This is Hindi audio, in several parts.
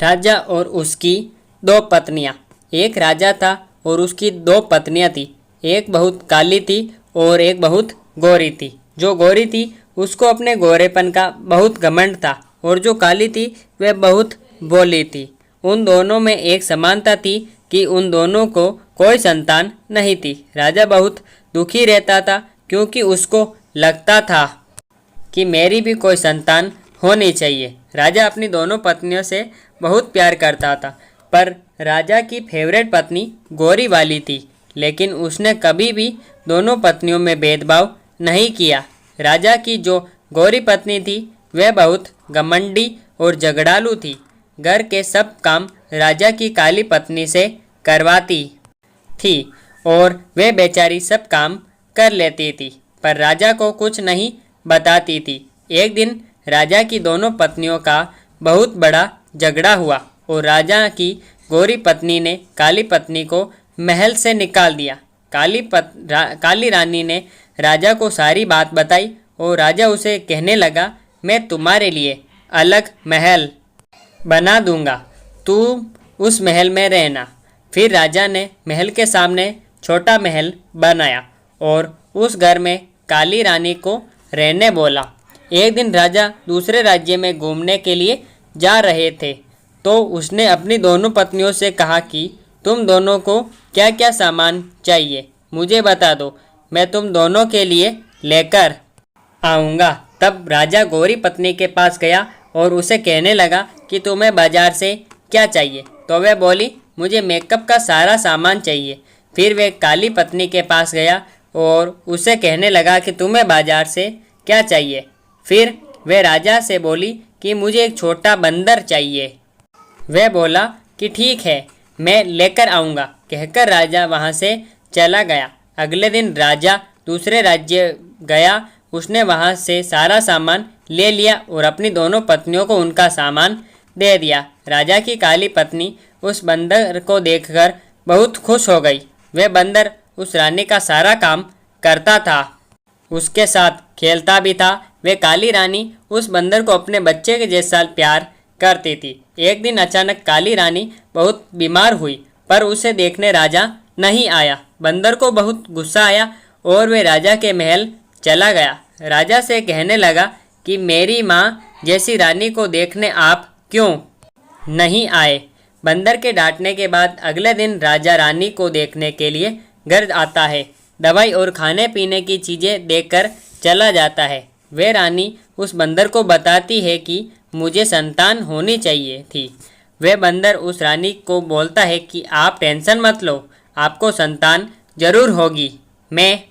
राजा और उसकी दो पत्नियां। एक राजा था और उसकी दो पत्नियां थी। एक बहुत काली थी और एक बहुत गोरी थी। जो गोरी थी उसको अपने गोरेपन का बहुत घमंड था और जो काली थी वह बहुत भोली थी। उन दोनों में एक समानता थी कि उन दोनों को कोई संतान नहीं थी। राजा बहुत दुखी रहता था क्योंकि उसको लगता था कि मेरी भी कोई संतान होनी चाहिए। राजा अपनी दोनों पत्नियों से बहुत प्यार करता था, पर राजा की फेवरेट पत्नी गोरी वाली थी, लेकिन उसने कभी भी दोनों पत्नियों में भेदभाव नहीं किया। राजा की जो गोरी पत्नी थी वह बहुत घमंडी और झगड़ालू थी। घर के सब काम राजा की काली पत्नी से करवाती थी और वह बेचारी सब काम कर लेती थी, पर राजा को कुछ नहीं बताती थी। एक दिन राजा की दोनों पत्नियों का बहुत बड़ा झगड़ा हुआ और राजा की गोरी पत्नी ने काली पत्नी को महल से निकाल दिया। काली रानी ने राजा को सारी बात बताई और राजा उसे कहने लगा, मैं तुम्हारे लिए अलग महल बना दूंगा, तू उस महल में रहना। फिर राजा ने महल के सामने छोटा महल बनाया और उस घर में काली रानी को रहने बोला। एक दिन राजा दूसरे राज्य में घूमने के लिए जा रहे थे तो उसने अपनी दोनों पत्नियों से कहा कि तुम दोनों को क्या क्या सामान चाहिए मुझे बता दो, मैं तुम दोनों के लिए लेकर आऊँगा। तब राजा गोरी पत्नी के पास गया और उसे कहने लगा कि तुम्हें बाजार से क्या चाहिए, तो वह बोली, मुझे मेकअप का सारा सामान चाहिए। फिर वह काली पत्नी के पास गया और उसे कहने लगा कि तुम्हें बाजार से क्या चाहिए। फिर वह राजा से बोली कि मुझे एक छोटा बंदर चाहिए। वह बोला कि ठीक है, मैं लेकर आऊँगा। कहकर राजा वहाँ से चला गया। अगले दिन राजा दूसरे राज्य गया। उसने वहाँ से सारा सामान ले लिया और अपनी दोनों पत्नियों को उनका सामान दे दिया। राजा की काली पत्नी उस बंदर को देखकर बहुत खुश हो गई। वह बंदर उस रानी का सारा काम करता था, उसके साथ खेलता भी था। वह काली रानी उस बंदर को अपने बच्चे के जैसा प्यार करती थी। एक दिन अचानक काली रानी बहुत बीमार हुई, पर उसे देखने राजा नहीं आया। बंदर को बहुत गुस्सा आया और वह राजा के महल चला गया। राजा से कहने लगा कि मेरी माँ जैसी रानी को देखने आप क्यों नहीं आए। बंदर के डांटने के बाद अगले दिन राजा रानी को देखने के लिए घर आता है। दवाई और खाने पीने की चीज़ें देकर चला जाता है। वह रानी उस बंदर को बताती है कि मुझे संतान होनी चाहिए थी। वह बंदर उस रानी को बोलता है कि आप टेंशन मत लो, आपको संतान जरूर होगी, मैं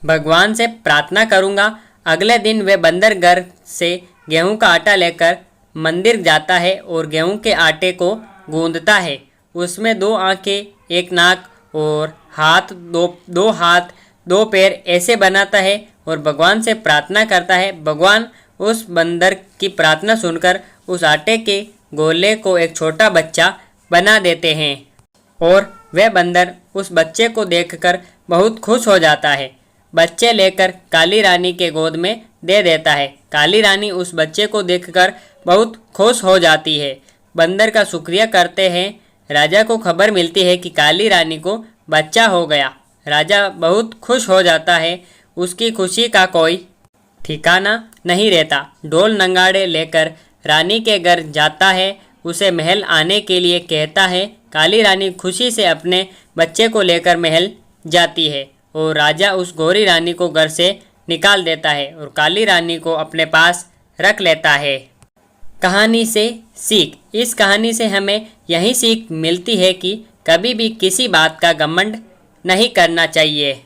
भगवान से प्रार्थना करूँगा। अगले दिन वह बंदर घर से गेहूं का आटा लेकर मंदिर जाता है और गेहूं के आटे को गूंदता है। उसमें दो आंखें, एक नाक और हाथ, दो हाथ, दो पैर ऐसे बनाता है और भगवान से प्रार्थना करता है। भगवान उस बंदर की प्रार्थना सुनकर उस आटे के गोले को एक छोटा बच्चा बना देते हैं और वह बंदर उस बच्चे को देखकर बहुत खुश हो जाता है। बच्चे लेकर काली रानी के गोद में दे देता है। काली रानी उस बच्चे को देखकर बहुत खुश हो जाती है। बंदर का शुक्रिया करते हैं। राजा को खबर मिलती है कि काली रानी को बच्चा हो गया। राजा बहुत खुश हो जाता है। उसकी खुशी का कोई ठिकाना नहीं रहता। ढोल नगाड़े लेकर रानी के घर जाता है, उसे महल आने के लिए कहता है। काली रानी खुशी से अपने बच्चे को लेकर महल जाती है और राजा उस गोरी रानी को घर से निकाल देता है और काली रानी को अपने पास रख लेता है। कहानी से सीख। इस कहानी से हमें यही सीख मिलती है कि कभी भी किसी बात का घमंड नहीं करना चाहिए।